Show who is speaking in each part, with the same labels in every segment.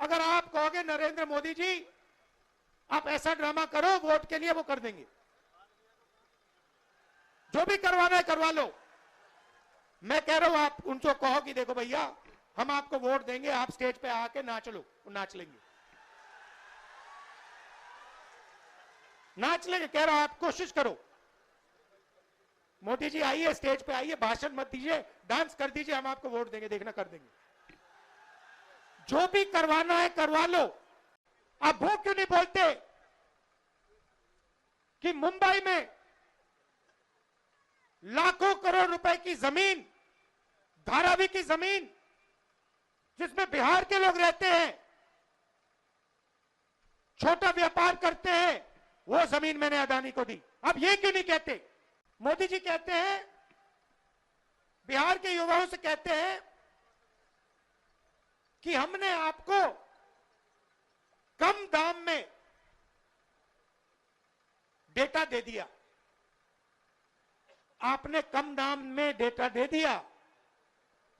Speaker 1: अगर आप कहोगे नरेंद्र मोदी जी आप ऐसा ड्रामा करो वोट के लिए, वो कर देंगे। जो भी करवाना है करवा लो। मैं कह रहा हूं आप उनको कहो कि देखो भैया हम आपको वोट देंगे, आप स्टेज पे आके नाच लो, नाच लेंगे, नाच लेंगे। कह रहा हूं आप कोशिश करो। मोदी जी आइए, स्टेज पे आइए, भाषण मत दीजिए, डांस कर दीजिए, हम आपको वोट देंगे, देखना कर देंगे। जो भी करवाना है करवा लो। आप वो क्यों नहीं बोलते कि मुंबई में लाखों करोड़ रुपए की जमीन, धारावी की जमीन, जिसमें बिहार के लोग रहते हैं, छोटा व्यापार करते हैं, वो जमीन मैंने अदानी को दी। अब ये क्यों नहीं कहते? मोदी जी कहते हैं, बिहार के युवाओं से कहते हैं कि हमने आपको कम दाम में डेटा दे दिया। आपने कम दाम में डेटा दे दिया,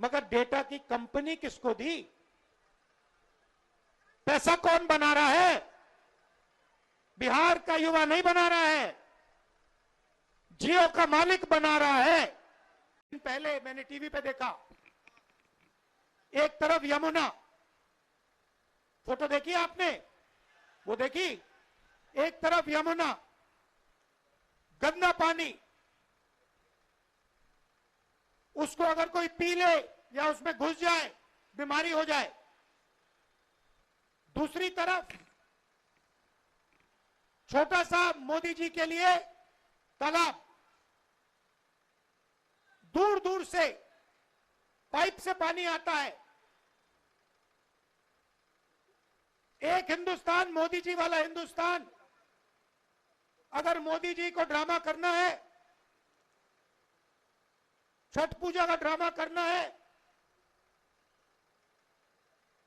Speaker 1: मगर डेटा की कंपनी किसको दी? पैसा कौन बना रहा है? बिहार का युवा नहीं बना रहा है, जियो का मालिक बना रहा है। पहले मैंने टीवी पे देखा, एक तरफ यमुना, फोटो देखी आपने? वो देखी? एक तरफ यमुना, गंदा पानी, उसको अगर कोई पी ले या उसमें घुस जाए बीमारी हो जाए। दूसरी तरफ छोटा सा मोदी जी के लिए तालाब, दूर दूर से पाइप से पानी आता है। एक हिंदुस्तान, मोदी जी वाला हिंदुस्तान। अगर मोदी जी को ड्रामा करना है, छठ पूजा का ड्रामा करना है,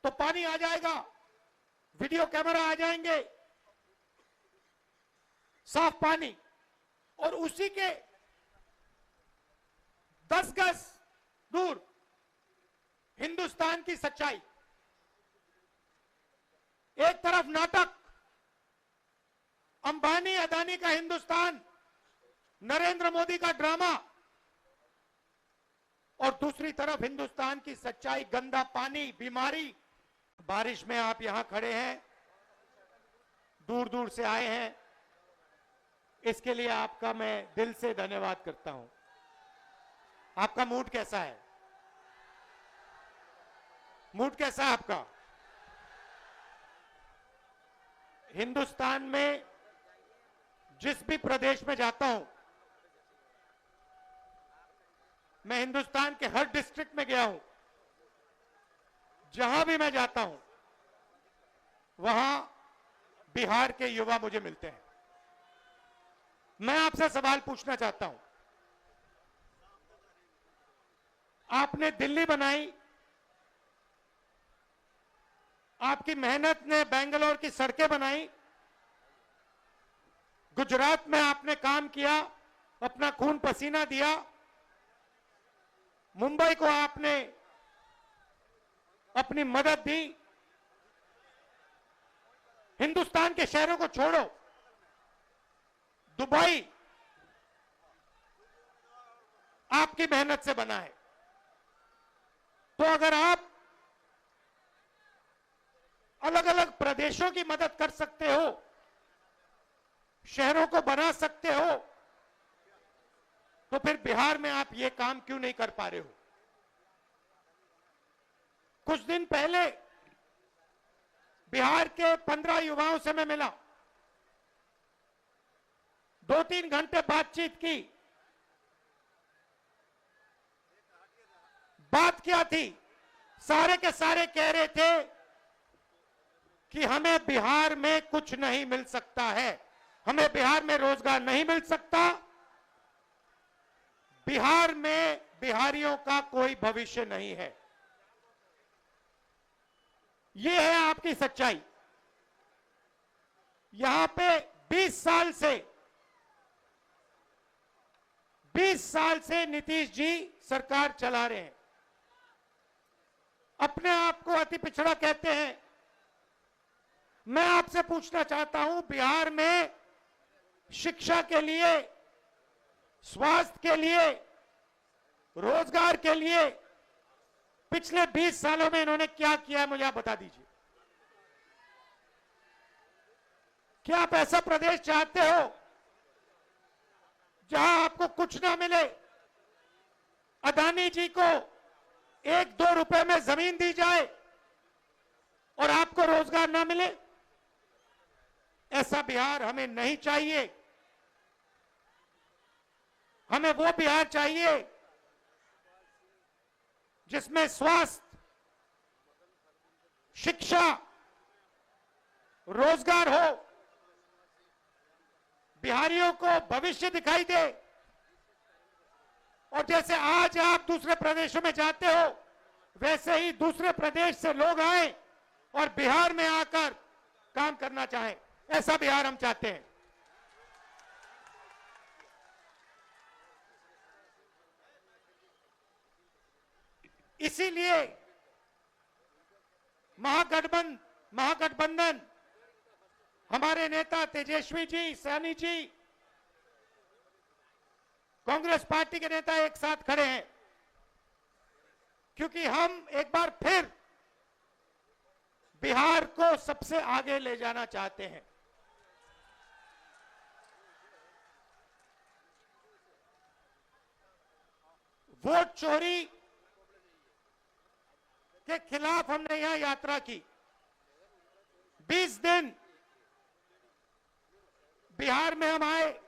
Speaker 1: तो पानी आ जाएगा, वीडियो कैमरा आ जाएंगे, साफ पानी, और उसी के 10 गज दूर हिंदुस्तान की सच्चाई। एक तरफ नाटक, अंबानी अदानी का हिंदुस्तान, नरेंद्र मोदी का ड्रामा, और दूसरी तरफ हिंदुस्तान की सच्चाई, गंदा पानी, बीमारी। बारिश में आप यहां खड़े हैं, दूर दूर से आए हैं, इसके लिए आपका मैं दिल से धन्यवाद करता हूं। आपका मूड कैसा है? मूड कैसा है आपका? हिंदुस्तान में जिस भी प्रदेश में जाता हूं, मैं हिंदुस्तान के हर डिस्ट्रिक्ट में गया हूं, जहां भी मैं जाता हूं वहां बिहार के युवा मुझे मिलते हैं। मैं आपसे सवाल पूछना चाहता हूं, आपने दिल्ली बनाई, आपकी मेहनत ने बेंगलोर की सड़कें बनाई, गुजरात में आपने काम किया, अपना खून पसीना दिया, मुंबई को आपने अपनी मदद दी। हिंदुस्तान के शहरों को छोड़ो, दुबई आपकी मेहनत से बना है। तो अगर आप अलग अलग प्रदेशों की मदद कर सकते हो, शहरों को बना सकते हो, तो फिर बिहार में आप ये काम क्यों नहीं कर पा रहे हो? कुछ दिन पहले बिहार के 15 युवाओं से मैं मिला, 2-3 घंटे बातचीत की। बात क्या थी? सारे के सारे कह रहे थे कि हमें बिहार में कुछ नहीं मिल सकता है, हमें बिहार में रोजगार नहीं मिल सकता, बिहार में बिहारियों का कोई भविष्य नहीं है। यह है आपकी सच्चाई। यहां पे 20 साल से नीतीश जी सरकार चला रहे हैं। अपने आप को अति पिछड़ा कहते हैं, आपसे पूछना चाहता हूं, बिहार में शिक्षा के लिए, स्वास्थ्य के लिए, रोजगार के लिए पिछले 20 सालों में इन्होंने क्या किया है, मुझे आप बता दीजिए। क्या आप ऐसा प्रदेश चाहते हो जहां आपको कुछ ना मिले, अदानी जी को 1-2 रुपए में जमीन दी जाए और आपको रोजगार ना मिले? ऐसा बिहार हमें नहीं चाहिए। हमें वो बिहार चाहिए जिसमें स्वास्थ्य, शिक्षा, रोजगार हो, बिहारियों को भविष्य दिखाई दे। और जैसे आज आप दूसरे प्रदेशों में जाते हो, वैसे ही दूसरे प्रदेश से लोग आए और बिहार में आकर काम करना चाहें। ऐसा बिहार हम चाहते हैं। इसीलिए महागठबंधन, हमारे नेता तेजस्वी जी, सैनी जी, कांग्रेस पार्टी के नेता एक साथ खड़े हैं, क्योंकि हम एक बार फिर बिहार को सबसे आगे ले जाना चाहते हैं। वोट चोरी के खिलाफ हमने यहां यात्रा की। 20 दिन बिहार में हम आए,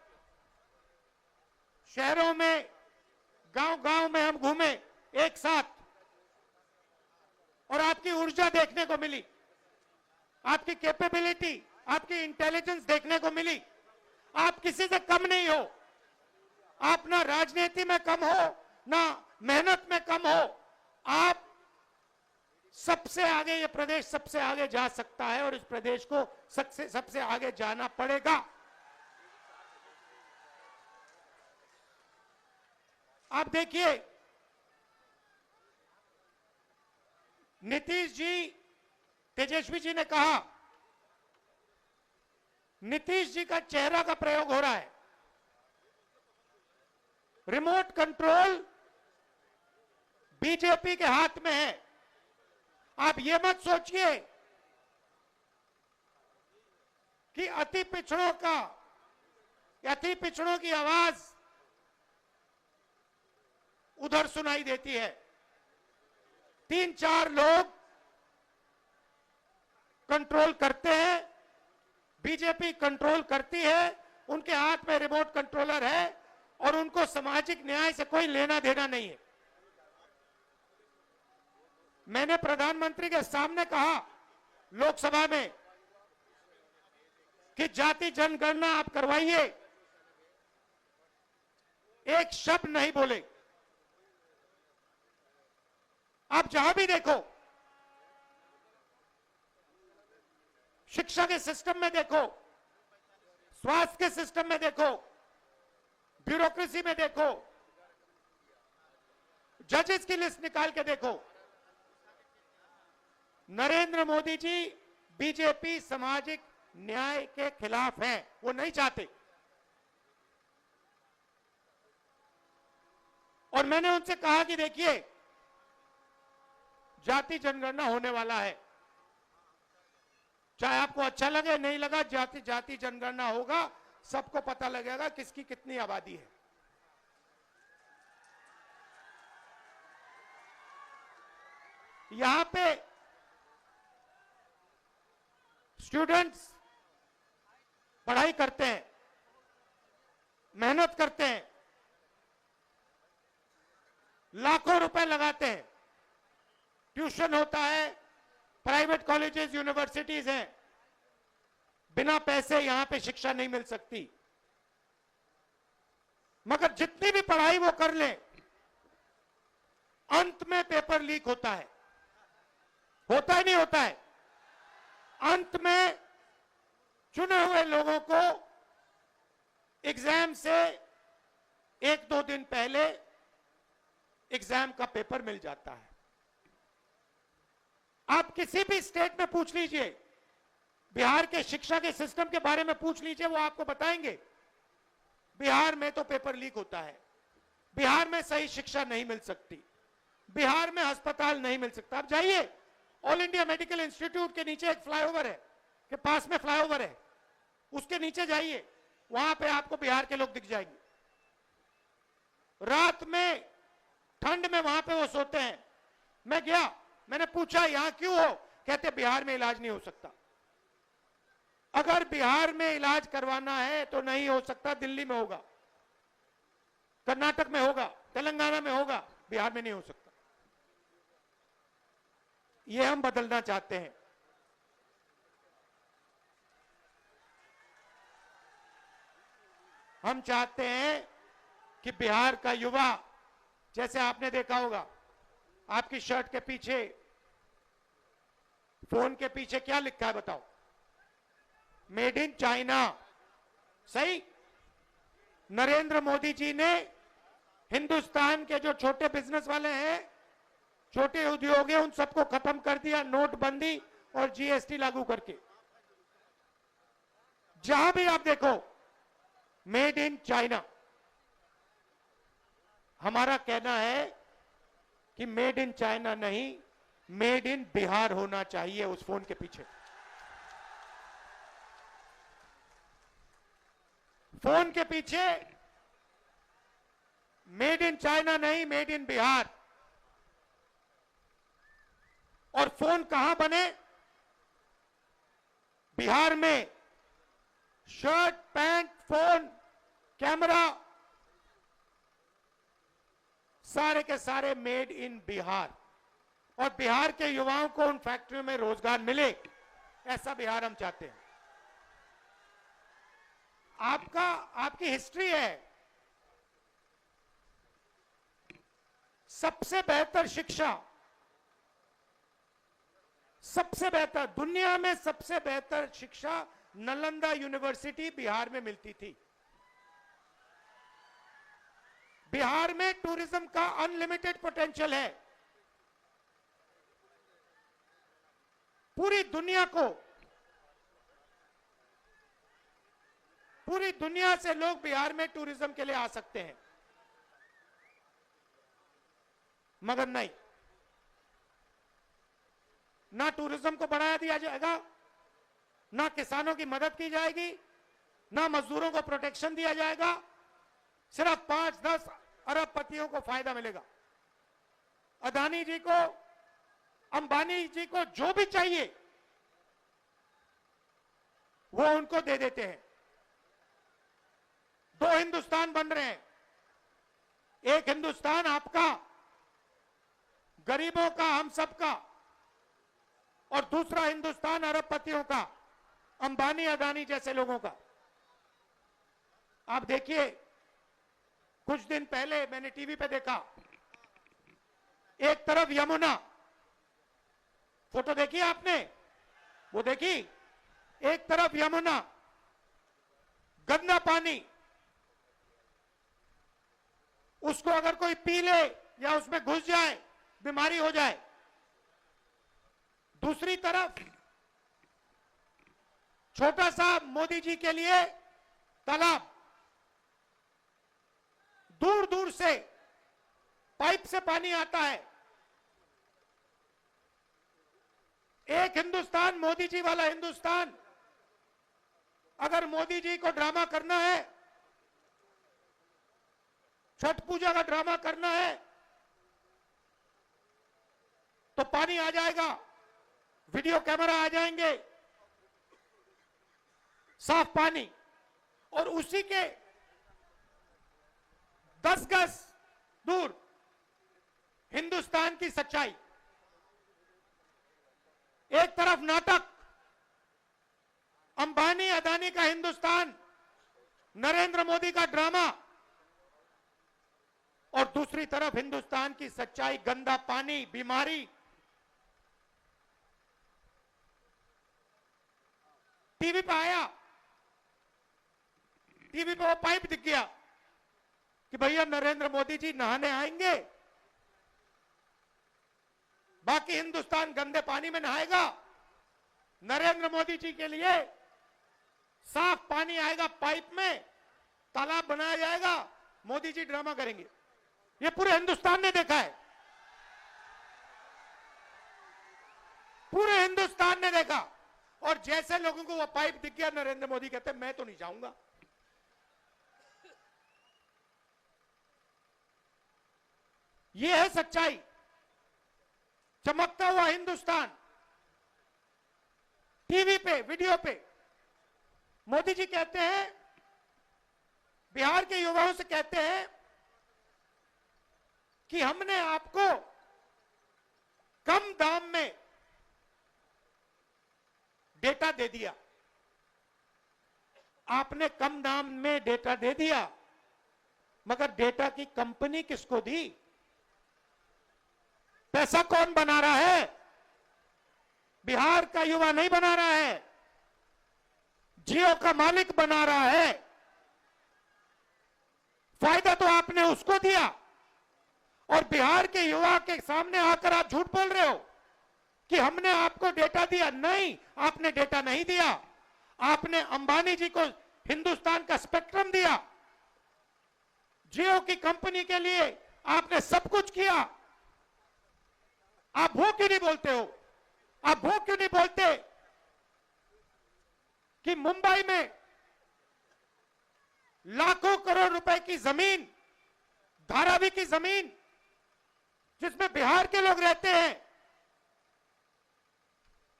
Speaker 1: शहरों में, गांव-गांव में हम घूमे एक साथ, और आपकी ऊर्जा देखने को मिली, आपकी कैपेबिलिटी, आपकी इंटेलिजेंस देखने को मिली। आप किसी से कम नहीं हो। आप ना राजनीति में कम हो, ना मेहनत में कम हो। आप सबसे आगे, ये प्रदेश सबसे आगे जा सकता है और इस प्रदेश को सबसे आगे जाना पड़ेगा। आप देखिए, नीतीश जी, तेजस्वी जी ने कहा, नीतीश जी का चेहरा का प्रयोग हो रहा है। रिमोट कंट्रोल बीजेपी के हाथ में है। आप ये मत सोचिए कि अति पिछड़ों की आवाज उधर सुनाई देती है। 3-4 लोग कंट्रोल करते हैं, बीजेपी कंट्रोल करती है, उनके हाथ में रिमोट कंट्रोलर है और उनको सामाजिक न्याय से कोई लेना देना नहीं है। मैंने प्रधानमंत्री के सामने कहा लोकसभा में कि जाति जनगणना आप करवाइए, एक शब्द नहीं बोले। आप जहां भी देखो, शिक्षा के सिस्टम में देखो, स्वास्थ्य के सिस्टम में देखो, ब्यूरोक्रेसी में देखो, जजेस की लिस्ट निकाल के देखो, नरेंद्र मोदी जी बीजेपी सामाजिक न्याय के खिलाफ हैं। वो नहीं चाहते। और मैंने उनसे कहा कि देखिए, जाति जनगणना होने वाला है, चाहे आपको अच्छा लगे नहीं लगा, जाति जनगणना होगा, सबको पता लगेगा किसकी कितनी आबादी है। यहां पे स्टूडेंट्स पढ़ाई करते हैं, मेहनत करते हैं, लाखों रुपए लगाते हैं, ट्यूशन होता है, प्राइवेट कॉलेजेस, यूनिवर्सिटीज हैं। बिना पैसे यहां पे शिक्षा नहीं मिल सकती। मगर जितनी भी पढ़ाई वो कर ले, अंत में पेपर लीक होता है। होता ही नहीं होता है। अंत में चुने हुए लोगों को एग्जाम से 1-2 दिन पहले एग्जाम का पेपर मिल जाता है। आप किसी भी स्टेट में पूछ लीजिए, बिहार के शिक्षा के सिस्टम के बारे में पूछ लीजिए, वो आपको बताएंगे। बिहार में तो पेपर लीक होता है, बिहार में सही शिक्षा नहीं मिल सकती, बिहार में अस्पताल नहीं मिल सकता। आप जाइए, ऑल इंडिया मेडिकल इंस्टीट्यूट के नीचे एक फ्लाईओवर है, के पास में फ्लाईओवर है, उसके नीचे जाइए, वहां पे आपको बिहार के लोग दिख जाएंगे। रात में ठंड में वहां पे वो सोते हैं। मैं गया, मैंने पूछा यहां क्यों हो, कहते बिहार में इलाज नहीं हो सकता। अगर बिहार में इलाज करवाना है तो नहीं हो सकता, दिल्ली में होगा, कर्नाटक में होगा, तेलंगाना में होगा, बिहार में नहीं हो सकता। ये हम बदलना चाहते हैं। हम चाहते हैं कि बिहार का युवा, जैसे आपने देखा होगा, आपकी शर्ट के पीछे, फोन के पीछे क्या लिखा है बताओ? Made in China. सही? नरेंद्र मोदी जी ने हिंदुस्तान के जो छोटे बिजनेस वाले हैं, छोटे उद्योग हैं, उन सबको खत्म कर दिया, नोटबंदी और जीएसटी लागू करके। जहां भी आप देखो मेड इन चाइना। हमारा कहना है कि मेड इन चाइना नहीं, मेड इन बिहार होना चाहिए उस फोन के पीछे। फोन के पीछे मेड इन चाइना नहीं, मेड इन बिहार। और फोन कहां बने? बिहार में। शर्ट, पैंट, फोन, कैमरा, सारे के सारे मेड इन बिहार। और बिहार के युवाओं को उन फैक्ट्रियों में रोजगार मिले, ऐसा बिहार हम चाहते हैं। आपकी हिस्ट्री है। सबसे बेहतर शिक्षा, सबसे बेहतर, दुनिया में सबसे बेहतर शिक्षा नालंदा यूनिवर्सिटी बिहार में मिलती थी। बिहार में टूरिज्म का अनलिमिटेड पोटेंशियल है। पूरी दुनिया से लोग बिहार में टूरिज्म के लिए आ सकते हैं, मगर नहीं, ना टूरिज्म को बढ़ाया दिया जाएगा, ना किसानों की मदद की जाएगी, ना मजदूरों को प्रोटेक्शन दिया जाएगा। सिर्फ 5-10 अरबपतियों को फायदा मिलेगा। अदानी जी को, अंबानी जी को जो भी चाहिए वो उनको दे देते हैं। 2 हिंदुस्तान बन रहे हैं। एक हिंदुस्तान आपका, गरीबों का, हम सबका, और दूसरा हिंदुस्तान अरबपतियों का, अंबानी अदानी जैसे लोगों का। आप देखिए, कुछ दिन पहले मैंने टीवी पे देखा, एक तरफ यमुना, फोटो देखी आपने? वो देखी? एक तरफ यमुना, गंदा पानी, उसको अगर कोई पी ले या उसमें घुस जाए बीमारी हो जाए। दूसरी तरफ छोटा सा मोदी जी के लिए तालाब, दूर दूर से पाइप से पानी आता है। एक हिंदुस्तान, मोदी जी वाला हिंदुस्तान। अगर मोदी जी को ड्रामा करना है, छठ पूजा का ड्रामा करना है, तो पानी आ जाएगा, वीडियो कैमरा आ जाएंगे, साफ पानी, और उसी के 10 गज दूर हिंदुस्तान की सच्चाई। एक तरफ नाटक, अंबानी अदानी का हिंदुस्तान, नरेंद्र मोदी का ड्रामा, और दूसरी तरफ हिंदुस्तान की सच्चाई, गंदा पानी, बीमारी। टीवी पे आया, टीवी पे वो पाइप दिख गया कि भैया नरेंद्र मोदी जी नहाने आएंगे, बाकी हिंदुस्तान गंदे पानी में नहाएगा। नरेंद्र मोदी जी के लिए साफ पानी आएगा पाइप में, तालाब बनाया जाएगा, मोदी जी ड्रामा करेंगे। ये पूरे हिंदुस्तान ने देखा है, पूरे हिंदुस्तान ने देखा। और जैसे लोगों को वो पाइप दिख गया, नरेंद्र मोदी कहते हैं मैं तो नहीं जाऊंगा। ये है सच्चाई। चमकता हुआ हिंदुस्तान टीवी पे, वीडियो पे। मोदी जी कहते हैं, बिहार के युवाओं से कहते हैं कि हमने आपको कम दाम में डेटा दे दिया। आपने कम दाम में डेटा दे दिया, मगर डेटा की कंपनी किसको दी? पैसा कौन बना रहा है? बिहार का युवा नहीं बना रहा है, जियो का मालिक बना रहा है। फायदा तो आपने उसको दिया, और बिहार के युवा के सामने आकर आप झूठ बोल रहे हो कि हमने आपको डेटा दिया। नहीं, आपने डेटा नहीं दिया। आपने अंबानी जी को हिंदुस्तान का स्पेक्ट्रम दिया। जियो की कंपनी के लिए आपने सब कुछ किया। आप वो क्यों नहीं बोलते हो? आप वो क्यों नहीं बोलते कि मुंबई में लाखों करोड़ रुपए की जमीन, धारावी की जमीन, जिसमें बिहार के लोग रहते हैं,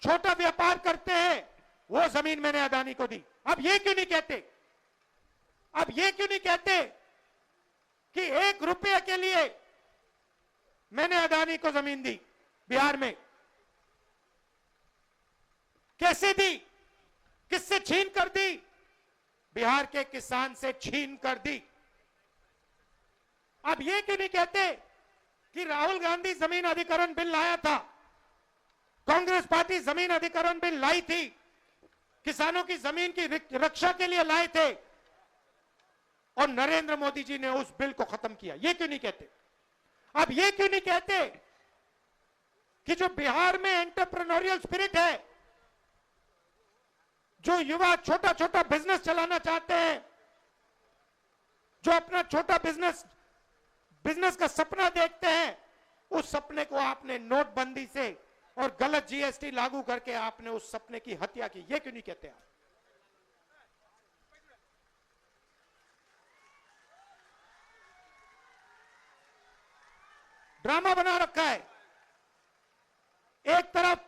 Speaker 1: छोटा व्यापार करते हैं, वो जमीन मैंने अदानी को दी। अब ये क्यों नहीं कहते? अब ये क्यों नहीं कहते कि 1 रुपये के लिए मैंने अदानी को जमीन दी बिहार में? कैसे दी? किससे छीन कर दी? बिहार के किसान से छीन कर दी। अब ये क्यों नहीं कहते कि राहुल गांधी जमीन अधिग्रहण बिल लाया था, कांग्रेस पार्टी जमीन अधिग्रहण बिल लाई थी, किसानों की जमीन की रक्षा के लिए लाए थे, और नरेंद्र मोदी जी ने उस बिल को खत्म किया? ये क्यों नहीं कहते? अब ये क्यों नहीं कहते कि जो बिहार में एंटरप्रेन्योरियल स्पिरिट है, जो युवा छोटा छोटा बिजनेस चलाना चाहते हैं, जो अपना छोटा बिजनेस का सपना देखते हैं, उस सपने को आपने नोटबंदी से और गलत जीएसटी लागू करके आपने उस सपने की हत्या की? ये क्यों नहीं कहते आप? ड्रामा बना रखा है। एक तरफ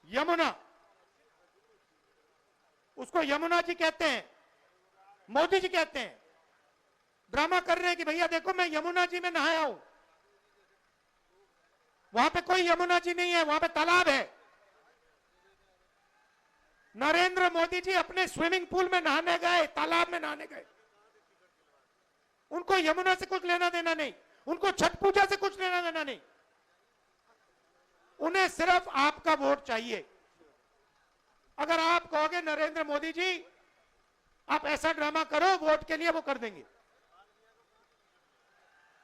Speaker 1: यमुना, उसको यमुना जी कहते हैं, मोदी जी कहते हैं, ड्रामा कर रहे हैं कि भैया देखो मैं यमुना जी में नहाया हूं। वहां पे कोई यमुना जी नहीं है, वहां पे तालाब है। नरेंद्र मोदी जी अपने स्विमिंग पूल में नहाने गए, तालाब में नहाने गए। उनको यमुना से कुछ लेना देना नहीं, उनको छठ पूजा से कुछ लेना देना नहीं। उन्हें सिर्फ आपका वोट चाहिए। अगर आप कहोगे नरेंद्र मोदी जी आप ऐसा ड्रामा करो वोट के लिए, वो कर देंगे।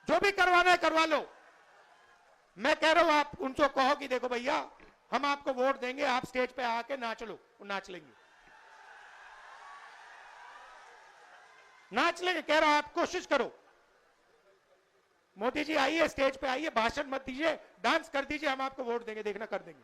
Speaker 1: जो भी करवाना है करवा लो। मैं कह रहा हूं आप उनको कहो कि देखो भैया हम आपको वोट देंगे, आप स्टेज पे आके नाच लो, वो नाच लेंगे। नाच लेंगे, कह रहा हूं आप कोशिश करो। मोदी जी आइए, स्टेज पे आइए, भाषण मत दीजिए, डांस कर दीजिए, हम आपको वोट देंगे, देखना कर देंगे।